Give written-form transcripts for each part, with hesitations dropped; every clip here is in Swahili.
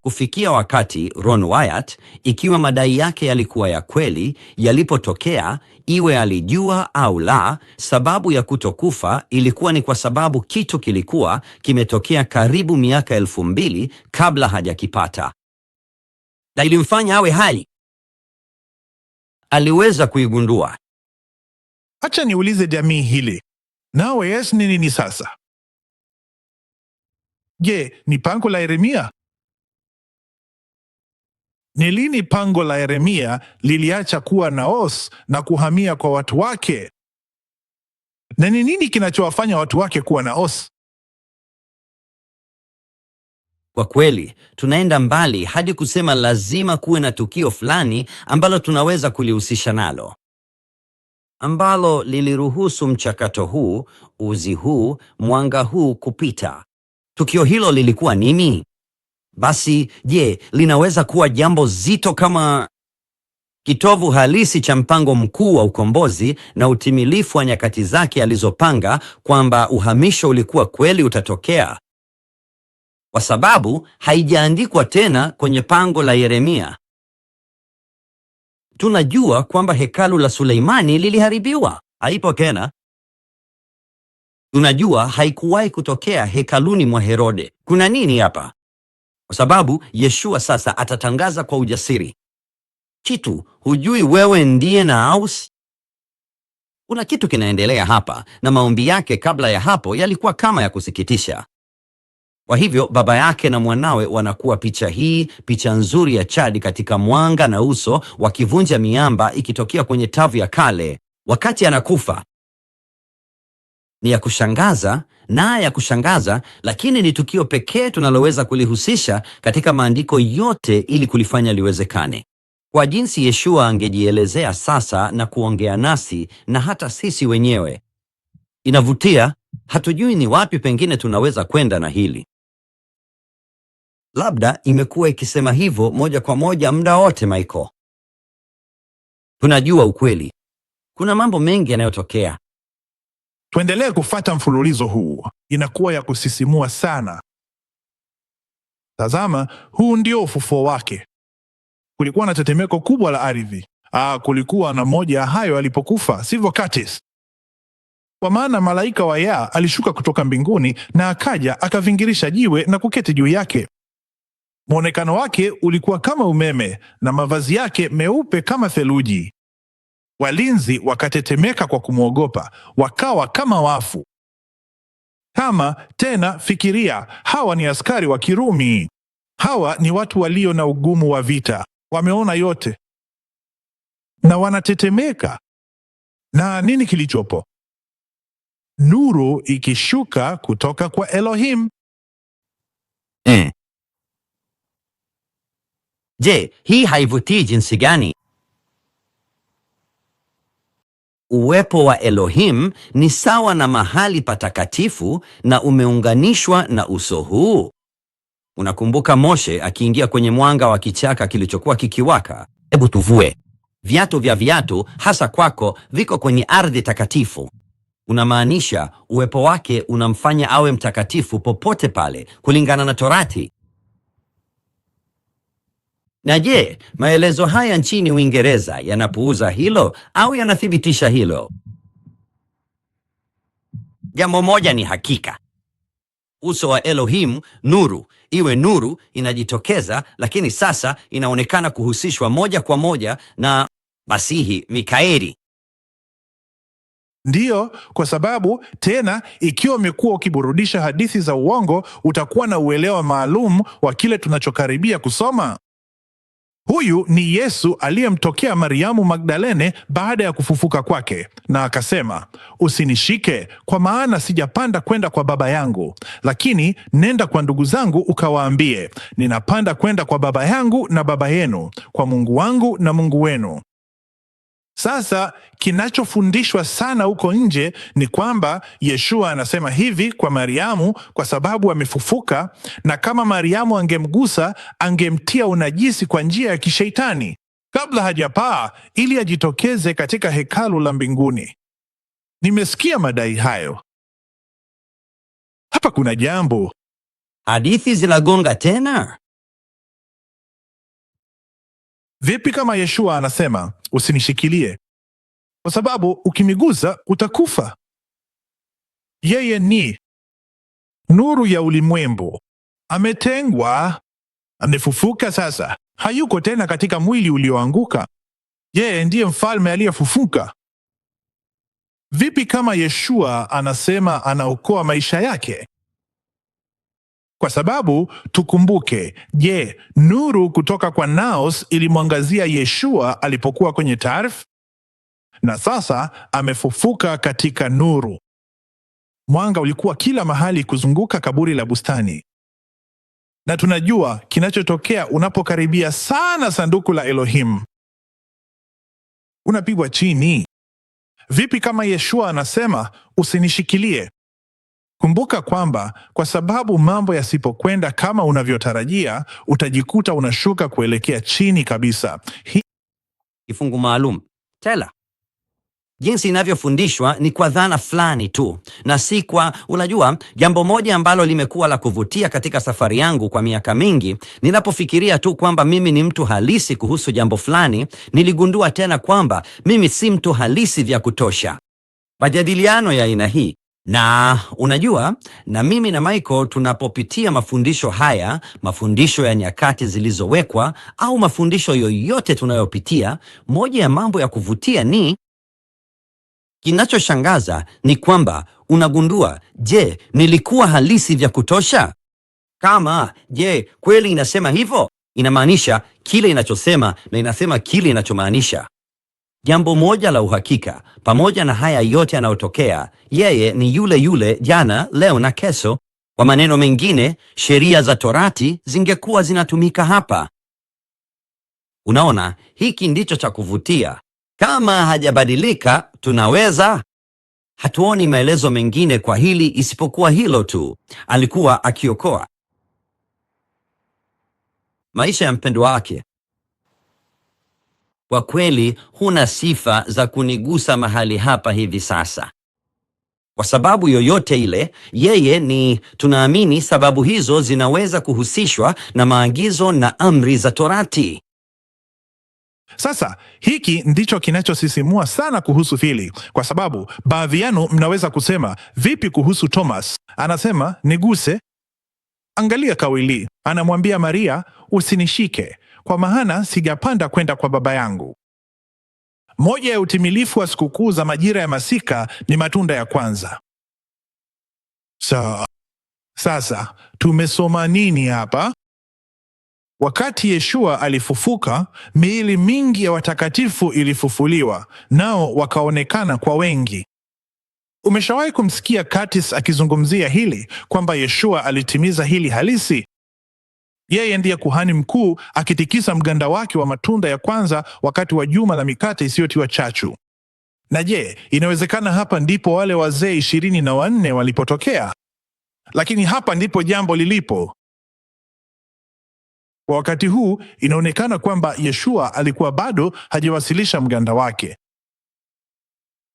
kufikia wakati Ron Wyatt, ikiwa madai yake yalikuwa ya kweli, yalipotokea, iwe alijua au la, sababu ya kutokufa ilikuwa ni kwa sababu kitu kilikuwa kimetokea karibu miaka 2000 kabla hajakipata, na ilimfanya awe hai. Aliweza kuigundua. Acha niulize jamii hili. Nawe Yesu ni nini sasa? Je, ni pango la Yeremia? Ni lini pango la Yeremia liliacha kuwa Naos na kuhamia kwa watu wake? Na ni nini kinachowafanya watu wake kuwa Naos? Kwa kweli, tunaenda mbali hadi kusema lazima kuwe na tukio fulani ambalo tunaweza kulihusisha nalo, ambalo liliruhusu mchakato huu, uzi huu, mwanga huu kupita. Tukio hilo lilikuwa nini? Basi, je, linaweza kuwa jambo zito kama kitovu halisi cha mpango mkuu wa ukombozi na utimilifu wa nyakati zake alizopanga, kwamba uhamisho ulikuwa kweli utatokea? Kwa sababu haijaandikwa tena kwenye pango la Yeremia. Tunajua kwamba hekalu la Suleimani liliharibiwa, haipo tena. Tunajua haikuwahi kutokea hekaluni mwa Herode. Kuna nini hapa? Kwa sababu Yeshua sasa atatangaza kwa ujasiri, kitu hujui wewe ndiye Naos? Kuna kitu kinaendelea hapa, na maombi yake kabla ya hapo yalikuwa kama ya kusikitisha. Kwa hivyo baba yake na mwanawe wanakuwa picha nzuri ya Chadi katika mwanga na uso wakivunja miamba ikitokea kwenye tavu ya kale wakati anakufa. Ni ya kushangaza na ya kushangaza, lakini ni tukio pekee tunaloweza kulihusisha katika maandiko yote ili kulifanya liwezekane. Kwa jinsi Yeshua angejielezea sasa na kuongea nasi na hata sisi wenyewe. Inavutia, hatujui ni wapi pengine tunaweza kwenda na hili. Labda imekuwa ikisema hivyo moja kwa moja muda wote, Michael. Tunajua ukweli. Kuna mambo mengi yanayotokea. Tuendelee kufuata mfululizo huu. Inakuwa ya kusisimua sana. Tazama, huu ndio ufufuo wake. Kulikuwa na tetemeko kubwa la ardhi. Kulikuwa na moja ya hayo alipokufa, sivyo Curtis? Kwa maana malaika wa Yah alishuka kutoka mbinguni na akaja akavingirisha jiwe na kuketi juu yake. Mwonekano wake ulikuwa kama umeme na mavazi yake meupe kama theluji. Walinzi wakatetemeka kwa kumwogopa, wakawa kama wafu. Tena fikiria, hawa ni askari wa Kirumi. Hawa ni watu walio na ugumu wa vita. Wameona yote na wanatetemeka. Na nini kilichopo? Nuru ikishuka kutoka kwa Elohim. Je, hii haivutii jinsi gani? Uwepo wa Elohim ni sawa na mahali patakatifu na umeunganishwa na uso huu. Unakumbuka Moshe akiingia kwenye mwanga wa kichaka kilichokuwa kikiwaka? Hebu tuvue viatu vya viatu, hasa kwako, viko kwenye ardhi takatifu. Unamaanisha uwepo wake unamfanya awe mtakatifu popote pale kulingana na Torati. Na je, maelezo haya nchini Uingereza yanapuuza hilo au yanathibitisha hilo? Jambo moja ni hakika. Uso wa Elohim, nuru, iwe nuru inajitokeza, lakini sasa inaonekana kuhusishwa moja kwa moja na Masihi Mikaeli. Ndiyo, kwa sababu tena, ikiwa umekuwa ukiburudisha hadithi za uongo, utakuwa na uelewa maalum wa kile tunachokaribia kusoma. Huyu ni Yesu aliyemtokea Mariamu Magdalene baada ya kufufuka kwake, na akasema, usinishike kwa maana sijapanda kwenda kwa Baba yangu, lakini nenda kwa ndugu zangu ukawaambie, ninapanda kwenda kwa Baba yangu na Baba yenu, kwa Mungu wangu na Mungu wenu. Sasa kinachofundishwa sana huko nje ni kwamba Yeshua anasema hivi kwa Mariamu kwa sababu amefufuka, na kama Mariamu angemgusa angemtia unajisi kwa njia ya kishetani kabla hajapaa ili ajitokeze katika hekalu la mbinguni. Nimesikia madai hayo. Hapa kuna jambo. Hadithi zinagonga tena. Vipi kama Yeshua anasema usinishikilie, kwa sababu ukimigusa utakufa? Yeye ni nuru ya ulimwengu, ametengwa, amefufuka sasa, hayuko tena katika mwili ulioanguka. Yeye ndiye mfalme aliyefufuka. Vipi kama Yeshua anasema anaokoa maisha yake? Kwa sababu tukumbuke, nuru kutoka kwa Naos ilimwangazia Yeshua alipokuwa kwenye Tarf, na sasa amefufuka katika nuru. Mwanga ulikuwa kila mahali kuzunguka kaburi la bustani. Na tunajua kinachotokea unapokaribia sana sanduku la Elohim. Unapigwa chini. Vipi kama Yeshua anasema usinishikilie? Kumbuka kwamba kwa sababu mambo yasipokwenda kama unavyotarajia, utajikuta unashuka kuelekea chini kabisa. Kifungu maalum. Tela, jinsi inavyofundishwa ni kwa dhana fulani tu, na si kwa, unajua, jambo moja ambalo limekuwa la kuvutia katika safari yangu kwa miaka mingi, ninapofikiria tu kwamba mimi ni mtu halisi kuhusu jambo fulani, niligundua tena kwamba mimi si mtu halisi vya kutosha. Majadiliano ya aina hii, na unajua, na mimi na Michael tunapopitia mafundisho haya, mafundisho ya nyakati zilizowekwa, au mafundisho yoyote tunayopitia, moja ya mambo ya kuvutia ni kinachoshangaza ni kwamba unagundua, nilikuwa halisi vya kutosha? Kama, kweli inasema hivyo? Inamaanisha kile inachosema na inasema kile inachomaanisha. Jambo moja la uhakika, pamoja na haya yote yanayotokea, yeye ni yule yule jana, leo na kesho. Kwa maneno mengine, sheria za Torati zingekuwa zinatumika hapa. Unaona, hiki ndicho cha kuvutia. Kama hajabadilika, tunaweza. Hatuoni maelezo mengine kwa hili isipokuwa hilo tu. Alikuwa akiokoa maisha ya mpendwa wake. Kwa kweli, huna sifa za kunigusa mahali hapa hivi sasa. Kwa sababu yoyote ile, yeye ni, tunaamini sababu hizo zinaweza kuhusishwa na maagizo na amri za Torati. Sasa hiki ndicho kinachosisimua sana kuhusu hili, kwa sababu baadhi yenu mnaweza kusema, vipi kuhusu Thomas? Anasema niguse. Angalia kawili, anamwambia Maria, usinishike, kwa maana sijapanda kwenda kwa Baba yangu. Moja ya utimilifu wa sikukuu za majira ya masika ni matunda ya kwanza. Sasa tumesoma nini hapa? Wakati Yeshua alifufuka, miili mingi ya watakatifu ilifufuliwa, nao wakaonekana kwa wengi. Umeshawahi kumsikia Curtis akizungumzia hili, kwamba Yeshua alitimiza hili halisi? Yeye ndiye kuhani mkuu akitikisa mganda wake wa matunda ya kwanza wakati wa juma la mikate isiyotiwa chachu. Na inawezekana hapa ndipo wale wazee 24 walipotokea? Lakini hapa ndipo jambo lilipo. Kwa wakati huu inaonekana kwamba Yeshua alikuwa bado hajawasilisha mganda wake.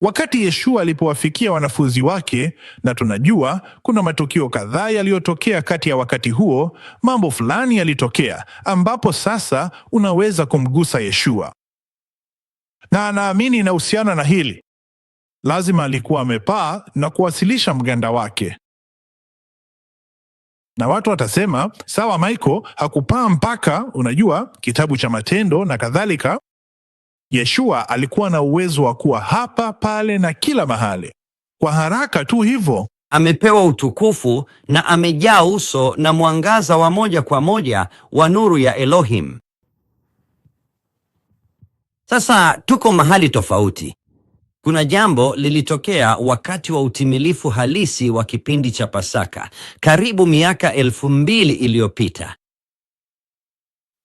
Wakati Yeshua alipowafikia wanafunzi wake, na tunajua kuna matukio kadhaa yaliyotokea kati ya wakati huo, mambo fulani yalitokea ambapo sasa unaweza kumgusa Yeshua. Na anaamini inahusiana na hili. Lazima alikuwa amepaa na kuwasilisha mganda wake. Na watu watasema, sawa Michael, hakupaa mpaka, unajua, kitabu cha Matendo na kadhalika. Yeshua alikuwa na uwezo wa kuwa hapa, pale na kila mahali kwa haraka tu hivyo. Amepewa utukufu na amejaa uso na mwangaza wa moja kwa moja wa nuru ya Elohim. Sasa tuko mahali tofauti. Kuna jambo lilitokea wakati wa utimilifu halisi wa kipindi cha Pasaka, karibu miaka 2000 iliyopita.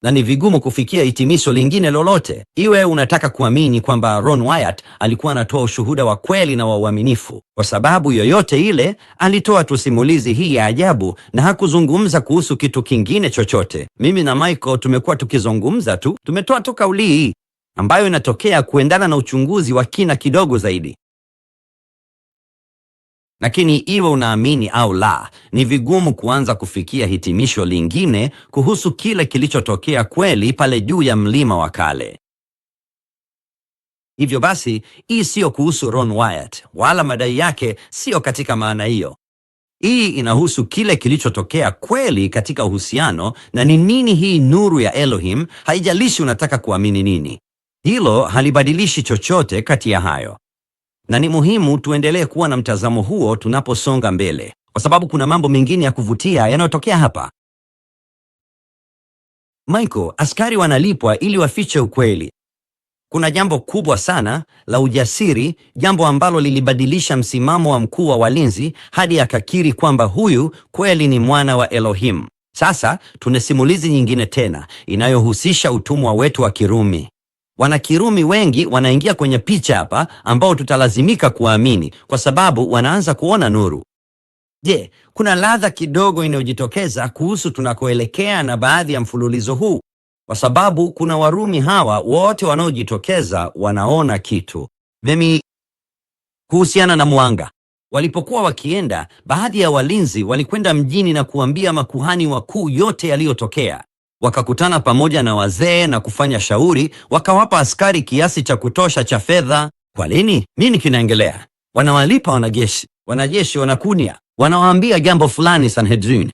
Na ni vigumu kufikia hitimisho lingine lolote, iwe unataka kuamini kwamba Ron Wyatt alikuwa anatoa ushuhuda wa kweli na wa uaminifu. Kwa sababu yoyote ile, alitoa tu simulizi hii ya ajabu na hakuzungumza kuhusu kitu kingine chochote. Mimi na Michael tumekuwa tukizungumza tu, tumetoa tu kauli hii ambayo inatokea kuendana na uchunguzi wa kina kidogo zaidi. Lakini iwe unaamini au la, ni vigumu kuanza kufikia hitimisho lingine kuhusu kile kilichotokea kweli pale juu ya mlima wa kale. Hivyo basi, hii siyo kuhusu Ron Wyatt, wala madai yake siyo katika maana hiyo. Hii inahusu kile kilichotokea kweli katika uhusiano na ni nini hii nuru ya Elohim, haijalishi unataka kuamini nini. Hilo halibadilishi chochote kati ya hayo. Na ni muhimu tuendelee kuwa na mtazamo huo tunaposonga mbele, kwa sababu kuna mambo mengine ya kuvutia yanayotokea hapa. Michael, askari wanalipwa ili wafiche ukweli. Kuna jambo kubwa sana la ujasiri, jambo ambalo lilibadilisha msimamo wa mkuu wa walinzi hadi akakiri kwamba huyu kweli ni mwana wa Elohim. Sasa tuna simulizi nyingine tena inayohusisha utumwa wetu wa Kirumi. Wanakirumi wengi wanaingia kwenye picha hapa, ambao tutalazimika kuamini kwa sababu wanaanza kuona nuru. Je, kuna ladha kidogo inayojitokeza kuhusu tunakoelekea na baadhi ya mfululizo huu? Kwa sababu kuna Warumi hawa wote wanaojitokeza wanaona kitu. Mimi kuhusiana na mwanga. Walipokuwa wakienda, baadhi ya walinzi walikwenda mjini na kuambia makuhani wakuu yote yaliyotokea. Wakakutana pamoja na wazee na kufanya shauri, wakawapa askari kiasi cha kutosha cha fedha. Kwa nini? Nini kinaendelea? Wanawalipa wanajeshi. Wanajeshi wanakunia, wanawaambia jambo fulani Sanhedrin.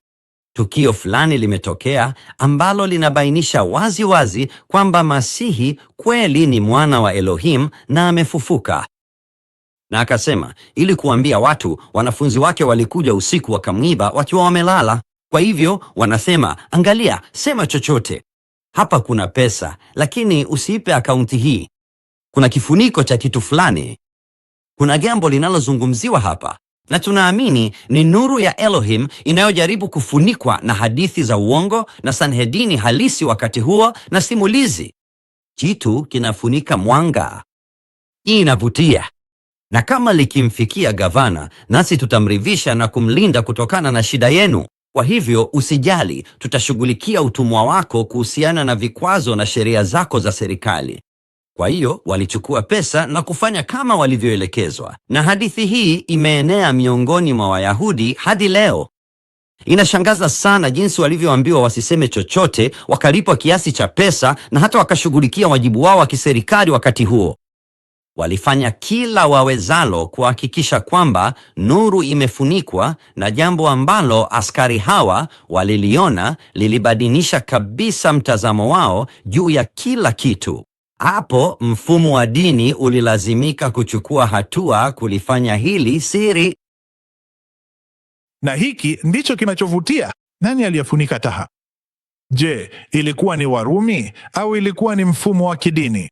Tukio fulani limetokea ambalo linabainisha wazi wazi kwamba Masihi kweli ni mwana wa Elohim na amefufuka. Na akasema, ili kuambia watu, wanafunzi wake walikuja usiku wakamwiba wakiwa wamelala. Kwa hivyo wanasema, angalia, sema chochote. Hapa kuna pesa, lakini usiipe akaunti hii. Kuna kifuniko cha kitu fulani. Kuna jambo linalozungumziwa hapa. Na tunaamini ni nuru ya Elohim inayojaribu kufunikwa na hadithi za uongo na Sanhedrini halisi wakati huo na simulizi. Kitu kinafunika mwanga. Hii inavutia. Na kama likimfikia gavana, nasi tutamridhisha na kumlinda kutokana na shida yenu. Kwa hivyo usijali, tutashughulikia utumwa wako kuhusiana na vikwazo na sheria zako za serikali. Kwa hiyo walichukua pesa na kufanya kama walivyoelekezwa. Na hadithi hii imeenea miongoni mwa Wayahudi hadi leo. Inashangaza sana jinsi walivyoambiwa wasiseme chochote, wakalipwa kiasi cha pesa na hata wakashughulikia wajibu wao wa kiserikali wakati huo. Walifanya kila wawezalo kuhakikisha kwamba nuru imefunikwa, na jambo ambalo askari hawa waliliona lilibadilisha kabisa mtazamo wao juu ya kila kitu. Hapo mfumo wa dini ulilazimika kuchukua hatua kulifanya hili siri. Na hiki ndicho kinachovutia. Nani aliyefunika taa? Je, ilikuwa ni Warumi au ilikuwa ni mfumo wa kidini?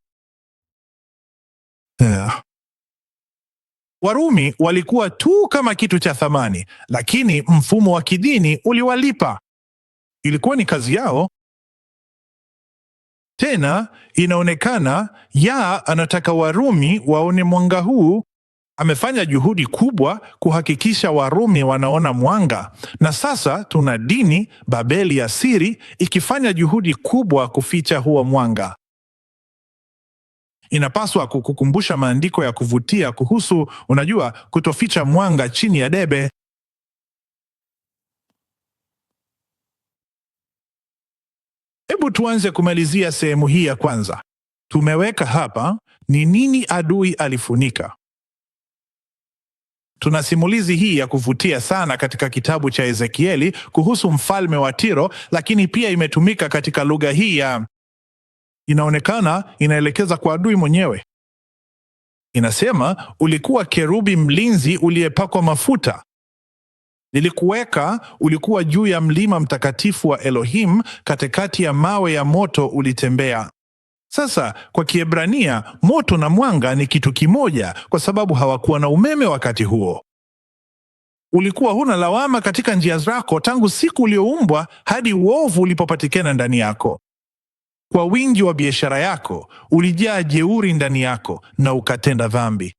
Warumi walikuwa tu kama kitu cha thamani, lakini mfumo wa kidini uliwalipa. Ilikuwa ni kazi yao. Tena inaonekana anataka Warumi waone mwanga huu. Amefanya juhudi kubwa kuhakikisha Warumi wanaona mwanga, na sasa tuna dini Babeli ya siri ikifanya juhudi kubwa kuficha huo mwanga. Inapaswa kukukumbusha maandiko ya kuvutia kuhusu, kutoficha mwanga chini ya debe. Hebu tuanze kumalizia sehemu hii ya kwanza. Tumeweka hapa ni nini adui alifunika. Tuna simulizi hii ya kuvutia sana katika kitabu cha Ezekieli kuhusu mfalme wa Tiro, lakini pia imetumika katika lugha hii inaonekana inaelekeza kwa adui mwenyewe. Inasema ulikuwa kerubi mlinzi uliyepakwa mafuta. Nilikuweka, ulikuwa juu ya mlima mtakatifu wa Elohim, katikati ya mawe ya moto ulitembea. Sasa kwa Kiebrania, moto na mwanga ni kitu kimoja kwa sababu hawakuwa na umeme wakati huo. Ulikuwa huna lawama katika njia zako tangu siku ulioumbwa hadi uovu ulipopatikana ndani yako. Kwa wingi wa biashara yako, ulijaa jeuri ndani yako na ukatenda dhambi.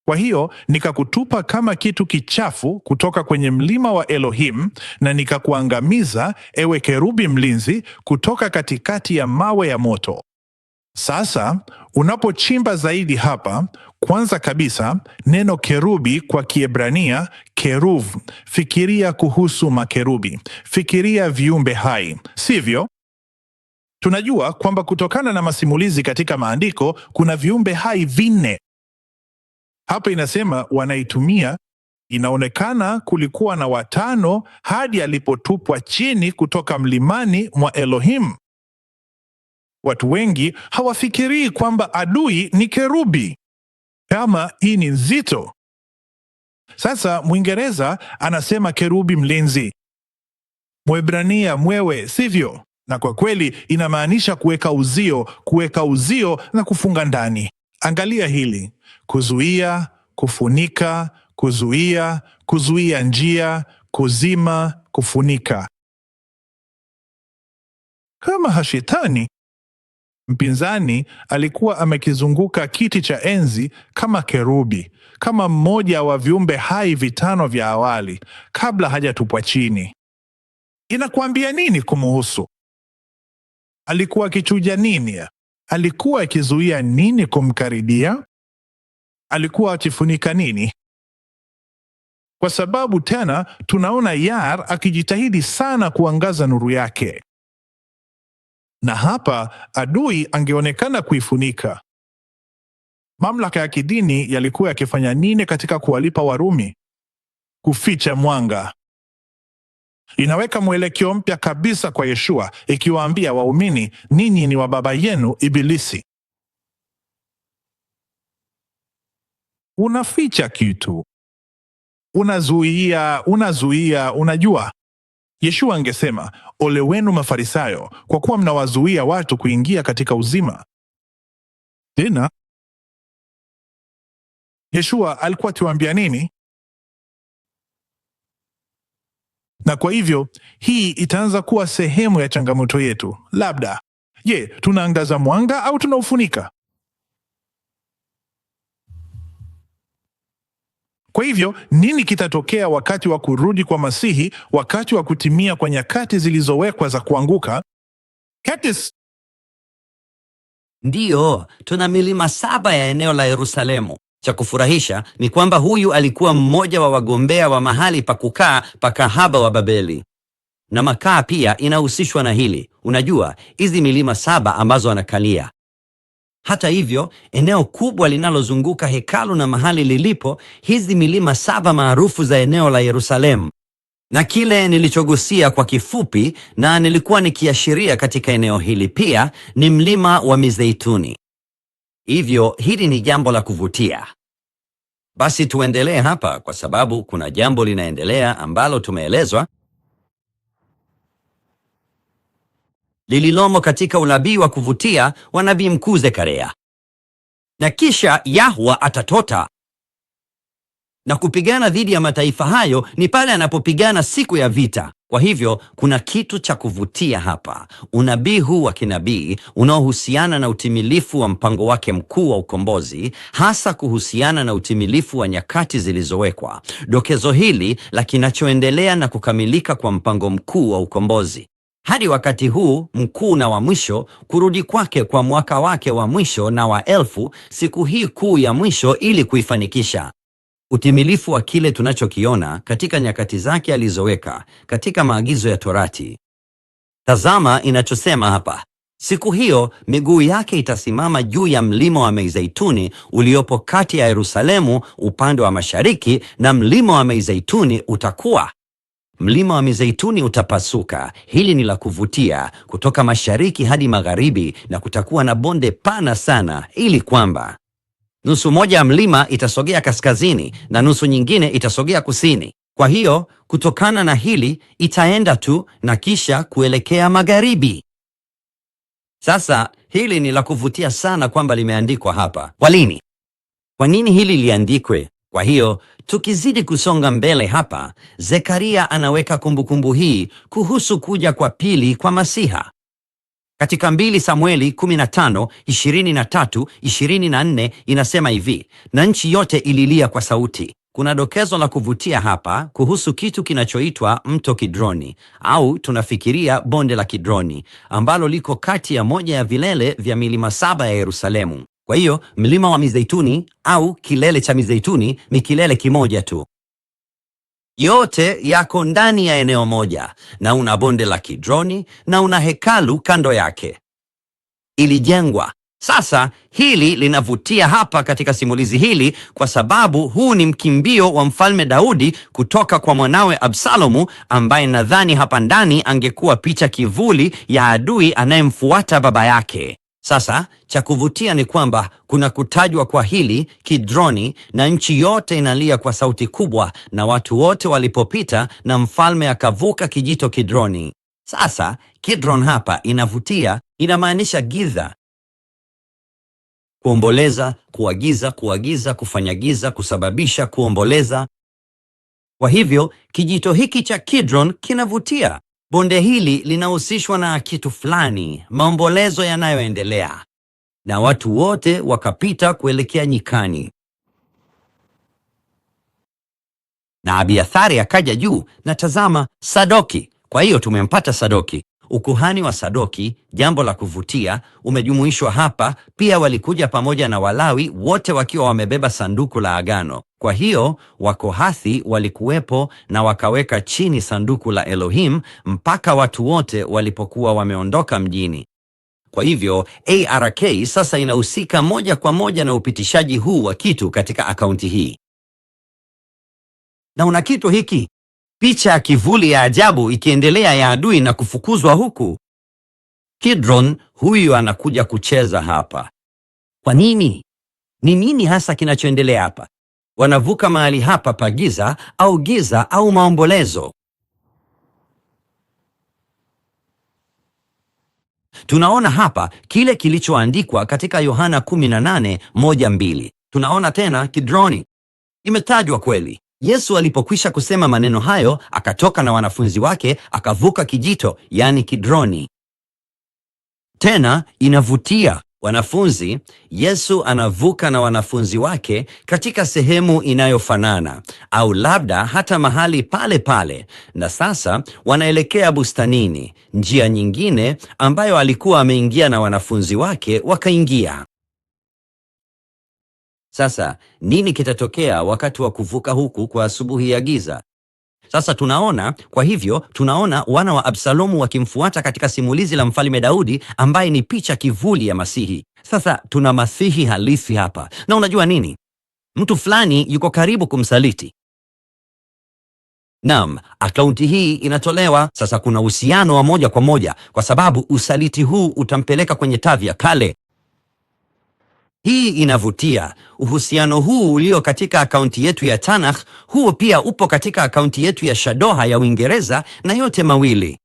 Kwa hiyo nikakutupa kama kitu kichafu kutoka kwenye mlima wa Elohim, na nikakuangamiza, ewe kerubi mlinzi, kutoka katikati ya mawe ya moto. Sasa unapochimba zaidi hapa, kwanza kabisa neno kerubi kwa Kiebrania keruv, fikiria kuhusu makerubi, fikiria viumbe hai, sivyo? Tunajua kwamba kutokana na masimulizi katika maandiko kuna viumbe hai 4. Hapa inasema wanaitumia. Inaonekana kulikuwa na 5 hadi alipotupwa chini kutoka mlimani mwa Elohim. Watu wengi hawafikirii kwamba adui ni kerubi. Kama hii ni nzito. Sasa Mwingereza anasema kerubi mlinzi, Mwebrania mwewe, sivyo? Na kwa kweli inamaanisha kuweka uzio na kufunga ndani. Angalia hili: kuzuia, kufunika, kuzuia njia, kuzima, kufunika. Kama Shetani mpinzani alikuwa amekizunguka kiti cha enzi kama kerubi, kama mmoja wa viumbe hai 5 vya awali kabla hajatupwa chini. Inakuambia nini kumuhusu? Alikuwa akichuja nini? Alikuwa akizuia nini kumkaribia? Alikuwa akifunika nini? Kwa sababu tena tunaona Yar akijitahidi sana kuangaza nuru yake. Na hapa adui angeonekana kuifunika. Mamlaka ya kidini yalikuwa yakifanya nini katika kuwalipa Warumi? Kuficha mwanga. Inaweka mwelekeo mpya kabisa kwa Yeshua, ikiwaambia waumini, ninyi ni wa baba yenu Ibilisi. Unaficha kitu. Unazuia, unajua. Yeshua angesema, ole wenu Mafarisayo, kwa kuwa mnawazuia watu kuingia katika uzima. Tena Yeshua alikuwa akiwaambia nini? Na kwa hivyo hii itaanza kuwa sehemu ya changamoto yetu. Labda, je, tunaangaza mwanga au tunaufunika? Kwa hivyo nini kitatokea wakati wa kurudi kwa Masihi, wakati wa kutimia kwa nyakati zilizowekwa za kuanguka? Ndiyo, tuna milima 7 ya eneo la Yerusalemu. Cha kufurahisha ni kwamba huyu alikuwa mmoja wa wagombea wa mahali pa kukaa pa kahaba wa Babeli. Na makaa pia inahusishwa na hili. Unajua, hizi milima 7 ambazo anakalia. Hata hivyo, eneo kubwa linalozunguka hekalu na mahali lilipo, hizi milima 7 maarufu za eneo la Yerusalemu. Na kile nilichogusia kwa kifupi na nilikuwa nikiashiria katika eneo hili pia ni mlima wa Mizeituni. Hivyo hili ni jambo la kuvutia. Basi tuendelee hapa kwa sababu kuna jambo linaendelea ambalo tumeelezwa lililomo katika unabii wa kuvutia wa nabii mkuu Zekaria. Na kisha Yahwa atatota na kupigana dhidi ya mataifa hayo ni pale anapopigana siku ya vita. Kwa hivyo kuna kitu cha kuvutia hapa. Unabii huu wa kinabii unaohusiana na utimilifu wa mpango wake mkuu wa ukombozi, hasa kuhusiana na utimilifu wa nyakati zilizowekwa. Dokezo hili la kinachoendelea na kukamilika kwa mpango mkuu wa ukombozi. Hadi wakati huu mkuu na wa mwisho, kurudi kwake kwa mwaka wake wa mwisho na wa 1000, siku hii kuu ya mwisho ili kuifanikisha. Utimilifu wa kile tunachokiona katika nyakati zake alizoweka katika maagizo ya Torati. Tazama inachosema hapa. Siku hiyo miguu yake itasimama juu ya mlima wa Mizeituni uliopo kati ya Yerusalemu upande wa mashariki, na mlima wa Mizeituni utakuwa. Mlima wa Mizeituni utapasuka. Hili ni la kuvutia, kutoka mashariki hadi magharibi, na kutakuwa na bonde pana sana, ili kwamba nusu moja ya mlima itasogea kaskazini na nusu nyingine itasogea kusini. Kwa hiyo kutokana na hili itaenda tu na kisha kuelekea magharibi. Sasa hili ni la kuvutia sana kwamba limeandikwa hapa. Kwa nini? Kwa nini hili liandikwe? Kwa hiyo tukizidi kusonga mbele hapa, Zekaria anaweka kumbukumbu hii kuhusu kuja kwa pili kwa Masiha. Katika 2 Samueli 15:23-24 inasema hivi, na nchi yote ililia kwa sauti, kuna dokezo la kuvutia hapa kuhusu kitu kinachoitwa mto Kidroni, au tunafikiria bonde la Kidroni, ambalo liko kati ya moja ya vilele vya milima 7 ya Yerusalemu. Kwa hiyo mlima wa Mizeituni au kilele cha Mizeituni ni kilele kimoja tu. Yote yako ndani ya eneo moja, na una bonde la Kidroni na una hekalu kando yake. Ilijengwa. Sasa hili linavutia hapa katika simulizi hili kwa sababu huu ni mkimbio wa Mfalme Daudi kutoka kwa mwanawe Absalomu, ambaye nadhani hapa ndani angekuwa picha kivuli ya adui anayemfuata baba yake. Sasa cha kuvutia ni kwamba kuna kutajwa kwa hili Kidroni, na nchi yote inalia kwa sauti kubwa, na watu wote walipopita na mfalme akavuka kijito Kidroni. Sasa Kidron hapa inavutia, inamaanisha giza, kuomboleza, kuagiza, kuagiza, kufanya giza, kusababisha kuomboleza. Kwa hivyo kijito hiki cha Kidron kinavutia. Bonde hili linahusishwa na kitu fulani, maombolezo yanayoendelea, na watu wote wakapita kuelekea nyikani. Na Abiathari akaja juu, na tazama, Sadoki. Kwa hiyo tumempata Sadoki. Ukuhani wa Sadoki, jambo la kuvutia, umejumuishwa hapa pia. Walikuja pamoja na Walawi, wote wakiwa wamebeba sanduku la agano. Kwa hiyo Wakohathi walikuwepo na wakaweka chini sanduku la Elohim mpaka watu wote walipokuwa wameondoka mjini. Kwa hivyo ARK sasa inahusika moja kwa moja na upitishaji huu wa kitu katika akaunti hii. Na una kitu hiki, picha ya kivuli ya ajabu ikiendelea ya adui na kufukuzwa huku. Kidron huyu anakuja kucheza hapa. Kwa nini? Ni nini hasa kinachoendelea hapa? Wanavuka mahali hapa pa giza au maombolezo. Tunaona hapa kile kilichoandikwa katika Yohana 18:1-2. Tunaona tena Kidroni imetajwa kweli. Yesu alipokwisha kusema maneno hayo, akatoka na wanafunzi wake akavuka kijito, yani Kidroni. Tena inavutia wanafunzi. Yesu anavuka na wanafunzi wake katika sehemu inayofanana au labda hata mahali pale pale, na sasa wanaelekea bustanini, njia nyingine ambayo alikuwa ameingia na wanafunzi wake wakaingia. Sasa nini kitatokea wakati wa kuvuka huku kwa asubuhi ya giza? Sasa tunaona wana wa Absalomu wakimfuata katika simulizi la Mfalme Daudi, ambaye ni picha kivuli ya Masihi. Sasa tuna Masihi halisi hapa, na unajua nini? Mtu fulani yuko karibu kumsaliti. Naam, akaunti hii inatolewa. Sasa kuna uhusiano wa moja kwa moja, kwa sababu usaliti huu utampeleka kwenye Tavi ya Kale. Hii inavutia. Uhusiano huu ulio katika akaunti yetu ya Tanakh, huo pia upo katika akaunti yetu ya Shadoha ya Uingereza, na yote mawili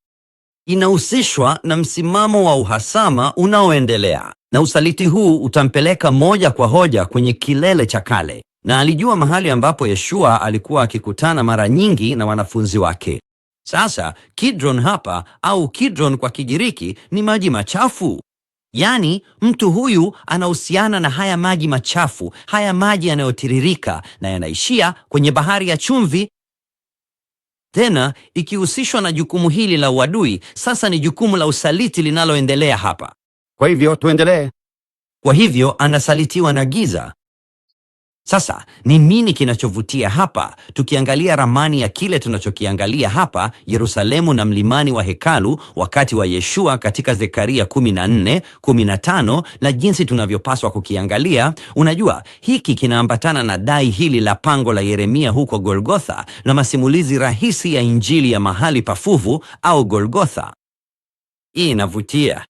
inahusishwa na msimamo wa uhasama unaoendelea, na usaliti huu utampeleka moja kwa moja kwenye kilele cha kale. Na alijua mahali ambapo Yeshua alikuwa akikutana mara nyingi na wanafunzi wake. Sasa Kidron hapa, au Kidron kwa Kigiriki, ni maji machafu. Yaani mtu huyu anahusiana na haya maji machafu, haya maji yanayotiririka na yanaishia kwenye bahari ya chumvi. Tena ikihusishwa na jukumu hili la uadui, sasa ni jukumu la usaliti linaloendelea hapa. Kwa hivyo tuendelee. Kwa hivyo anasalitiwa na giza. Sasa ni nini kinachovutia hapa? Tukiangalia ramani ya kile tunachokiangalia hapa, Yerusalemu na mlimani wa hekalu wakati wa Yeshua katika Zekaria 14:15, na jinsi tunavyopaswa kukiangalia, unajua hiki kinaambatana na dai hili la pango la Yeremia huko Golgotha na masimulizi rahisi ya Injili ya mahali pafuvu au Golgotha. Hii inavutia.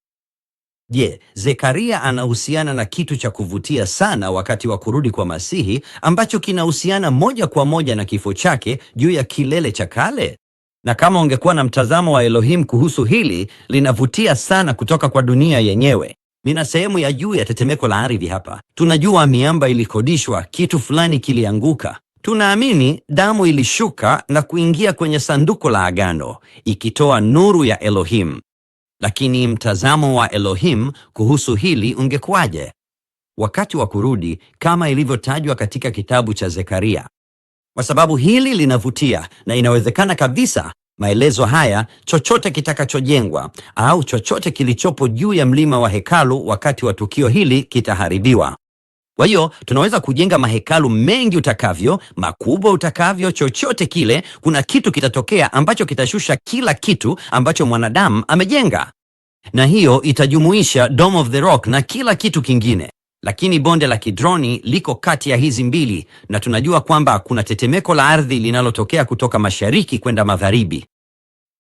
Je, Zekaria anahusiana na kitu cha kuvutia sana wakati wa kurudi kwa Masihi, ambacho kinahusiana moja kwa moja na kifo chake juu ya kilele cha kale? Na kama ungekuwa na mtazamo wa Elohim kuhusu hili, linavutia sana kutoka kwa dunia yenyewe. Nina sehemu ya juu ya tetemeko la ardhi hapa. Tunajua miamba ilikodishwa, kitu fulani kilianguka. Tunaamini damu ilishuka na kuingia kwenye sanduku la agano, ikitoa nuru ya Elohim. Lakini mtazamo wa Elohim kuhusu hili ungekuwaje wakati wa kurudi, kama ilivyotajwa katika kitabu cha Zekaria? Kwa sababu hili linavutia na inawezekana kabisa maelezo haya, chochote kitakachojengwa au chochote kilichopo juu ya mlima wa hekalu wakati wa tukio hili kitaharibiwa. Kwa hiyo tunaweza kujenga mahekalu mengi utakavyo, makubwa utakavyo, chochote kile, kuna kitu kitatokea ambacho kitashusha kila kitu ambacho mwanadamu amejenga, na hiyo itajumuisha Dome of the Rock na kila kitu kingine. Lakini bonde la Kidroni liko kati ya hizi mbili, na tunajua kwamba kuna tetemeko la ardhi linalotokea kutoka mashariki kwenda magharibi.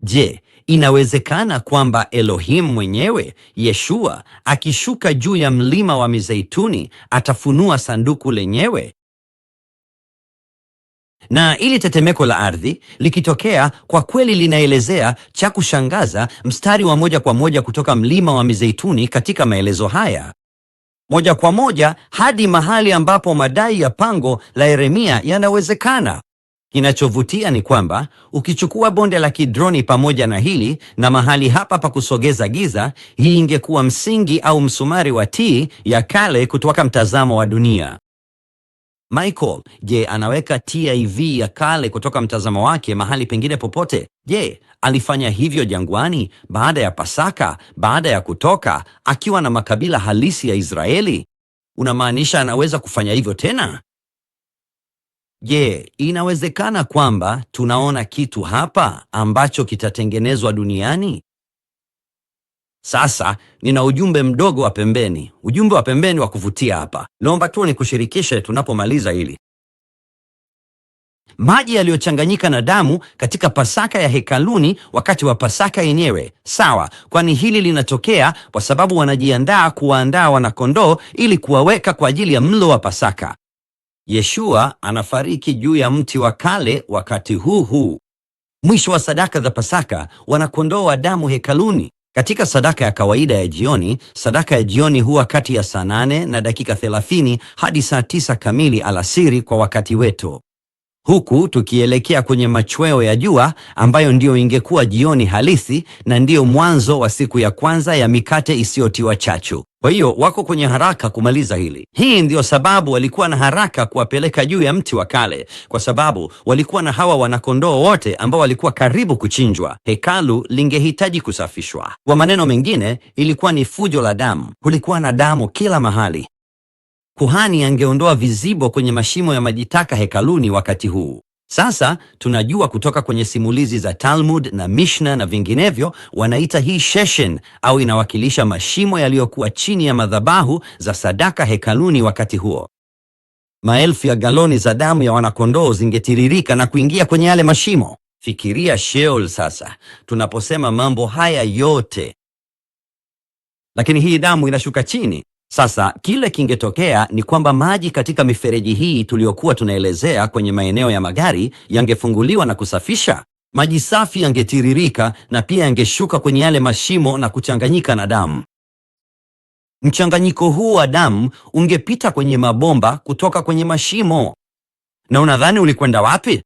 Je, inawezekana kwamba Elohim mwenyewe, Yeshua, akishuka juu ya mlima wa Mizeituni atafunua sanduku lenyewe? Na ili tetemeko la ardhi likitokea, kwa kweli linaelezea cha kushangaza mstari wa moja kwa moja kutoka mlima wa Mizeituni katika maelezo haya, moja kwa moja hadi mahali ambapo madai ya pango la Yeremia yanawezekana. Kinachovutia ni kwamba ukichukua bonde la Kidroni pamoja na hili na mahali hapa pa kusogeza giza, hii ingekuwa msingi au msumari wa T ya kale kutoka mtazamo wa dunia. Michael, je, anaweka TIV ya kale kutoka mtazamo wake mahali pengine popote? Je, alifanya hivyo jangwani baada ya Pasaka, baada ya Kutoka, akiwa na makabila halisi ya Israeli? Unamaanisha anaweza kufanya hivyo tena? Je, inawezekana kwamba tunaona kitu hapa ambacho kitatengenezwa duniani? Sasa nina ujumbe mdogo wa pembeni, ujumbe wa pembeni wa kuvutia hapa. Naomba tu nikushirikishe tunapomaliza hili. Maji yaliyochanganyika na damu katika Pasaka ya hekaluni wakati wa Pasaka yenyewe. Sawa, kwani hili linatokea kwa sababu wanajiandaa kuwaandaa wanakondoo ili kuwaweka kwa ajili ya mlo wa Pasaka. Yeshua anafariki juu ya mti wa kale wakati huu. Mwisho wa sadaka za Pasaka, wanakondoo wa damu hekaluni. Katika sadaka ya kawaida ya jioni, sadaka ya jioni huwa kati ya saa 8 na dakika 30 hadi saa 9 kamili alasiri kwa wakati wetu, huku tukielekea kwenye machweo ya jua ambayo ndiyo ingekuwa jioni halisi na ndiyo mwanzo wa siku ya kwanza ya mikate isiyotiwa chachu. Kwa hiyo wako kwenye haraka kumaliza hili. Hii ndiyo sababu walikuwa na haraka kuwapeleka juu ya mti wa kale, kwa sababu walikuwa na hawa wanakondoo wote ambao walikuwa karibu kuchinjwa. Hekalu lingehitaji kusafishwa. Kwa maneno mengine, ilikuwa ni fujo la damu. Kulikuwa na damu kila mahali. Kuhani angeondoa vizibo kwenye mashimo ya majitaka hekaluni wakati huu. Sasa tunajua kutoka kwenye simulizi za Talmud na Mishnah na vinginevyo, wanaita hii sheshen au inawakilisha mashimo yaliyokuwa chini ya madhabahu za sadaka hekaluni wakati huo. Maelfu ya galoni za damu ya wanakondoo zingetiririka na kuingia kwenye yale mashimo. Fikiria Sheol sasa tunaposema mambo haya yote. Lakini hii damu inashuka chini. Sasa kile kingetokea ni kwamba maji katika mifereji hii tuliyokuwa tunaelezea kwenye maeneo ya magari yangefunguliwa na kusafisha. Maji safi yangetiririka na pia yangeshuka kwenye yale mashimo na kuchanganyika na damu. Mchanganyiko huu wa damu ungepita kwenye mabomba kutoka kwenye mashimo. Na unadhani ulikwenda wapi?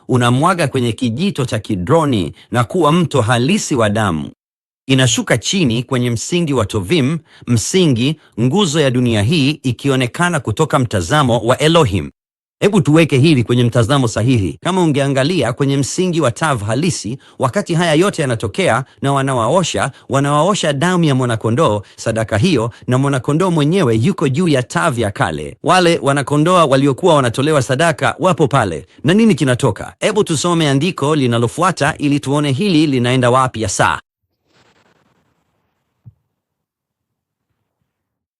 Unamwaga kwenye kijito cha Kidroni na kuwa mto halisi wa damu. Inashuka chini kwenye msingi wa Tovim, msingi, nguzo ya dunia hii ikionekana kutoka mtazamo wa Elohim. Hebu tuweke hili kwenye mtazamo sahihi. Kama ungeangalia kwenye msingi wa Tav halisi, wakati haya yote yanatokea na wanawaosha damu ya mwanakondoo, sadaka hiyo, na mwanakondoo mwenyewe yuko juu ya Tav ya kale. Wale wanakondoo waliokuwa wanatolewa sadaka wapo pale. Na nini kinatoka? Hebu tusome andiko linalofuata ili tuone hili linaenda wapi hasa.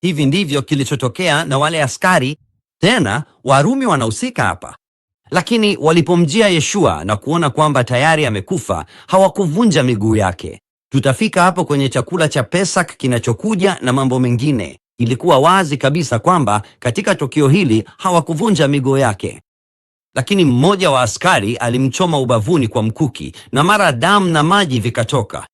Hivi ndivyo kilichotokea na wale askari. Tena Warumi wanahusika hapa. Lakini walipomjia Yeshua na kuona kwamba tayari amekufa, hawakuvunja miguu yake. Tutafika hapo kwenye chakula cha Pesak kinachokuja na mambo mengine. Ilikuwa wazi kabisa kwamba katika tukio hili hawakuvunja miguu yake. Lakini mmoja wa askari alimchoma ubavuni kwa mkuki na mara damu na maji vikatoka.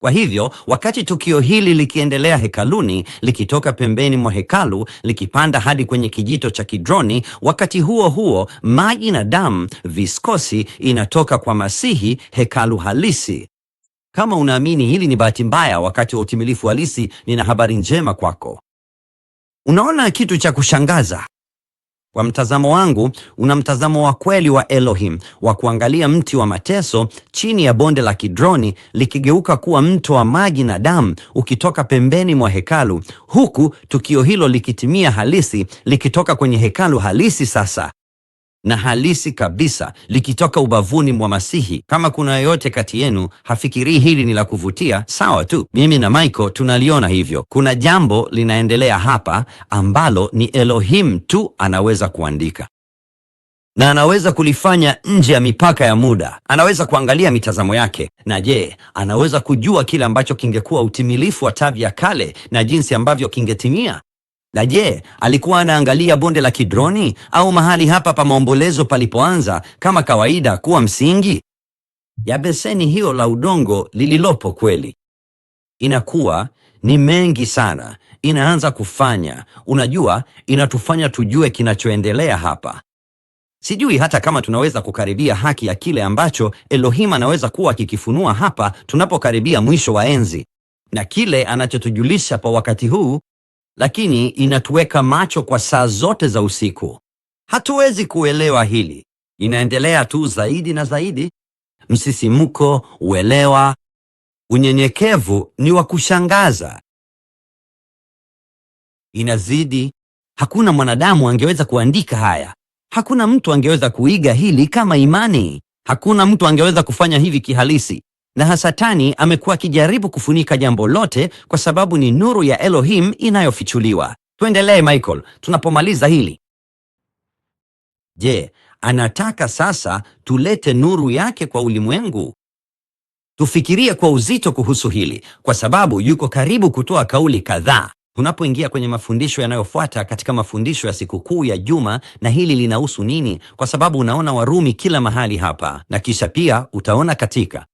Kwa hivyo, wakati tukio hili likiendelea hekaluni, likitoka pembeni mwa hekalu, likipanda hadi kwenye kijito cha Kidroni, wakati huo huo, maji na damu, viskosi, inatoka kwa Masihi, hekalu halisi. Kama unaamini hili ni bahati mbaya wakati wa utimilifu halisi, nina habari njema kwako. Unaona kitu cha kushangaza? Kwa mtazamo wangu, una mtazamo wa kweli wa Elohim wa kuangalia mti wa mateso chini ya bonde la Kidroni likigeuka kuwa mto wa maji na damu ukitoka pembeni mwa hekalu, huku tukio hilo likitimia halisi, likitoka kwenye hekalu halisi sasa, na halisi kabisa, likitoka ubavuni mwa Masihi. Kama kuna yoyote kati yenu hafikirii hili ni la kuvutia, sawa tu. Mimi na Michael tunaliona hivyo. Kuna jambo linaendelea hapa ambalo ni Elohim tu anaweza kuandika, na anaweza kulifanya nje ya mipaka ya muda. Anaweza kuangalia mitazamo yake, na je, anaweza kujua kile ambacho kingekuwa utimilifu wa tavi ya kale na jinsi ambavyo kingetimia? Na je, alikuwa anaangalia bonde la Kidroni au mahali hapa pa maombolezo palipoanza kama kawaida kuwa msingi ya beseni hiyo la udongo lililopo kweli? Inakuwa ni mengi sana, inaanza kufanya, unajua, inatufanya tujue kinachoendelea hapa. Sijui hata kama tunaweza kukaribia haki ya kile ambacho Elohim anaweza kuwa akikifunua hapa tunapokaribia mwisho wa enzi, na kile anachotujulisha kwa wakati huu, lakini inatuweka macho kwa saa zote za usiku. Hatuwezi kuelewa hili. Inaendelea tu zaidi na zaidi. Msisimuko, uelewa, unyenyekevu ni wa kushangaza. Inazidi. Hakuna mwanadamu angeweza kuandika haya. Hakuna mtu angeweza kuiga hili kama imani. Hakuna mtu angeweza kufanya hivi kihalisi. Na Hasatani amekuwa akijaribu kufunika jambo lote kwa sababu ni nuru ya Elohim inayofichuliwa. Tuendelee Michael, tunapomaliza hili. Je, anataka sasa tulete nuru yake kwa ulimwengu? Tufikirie kwa uzito kuhusu hili, kwa sababu yuko karibu kutoa kauli kadhaa tunapoingia kwenye mafundisho yanayofuata katika mafundisho ya sikukuu ya Juma. Na hili linahusu nini? Kwa sababu unaona Warumi kila mahali hapa, na kisha pia utaona katika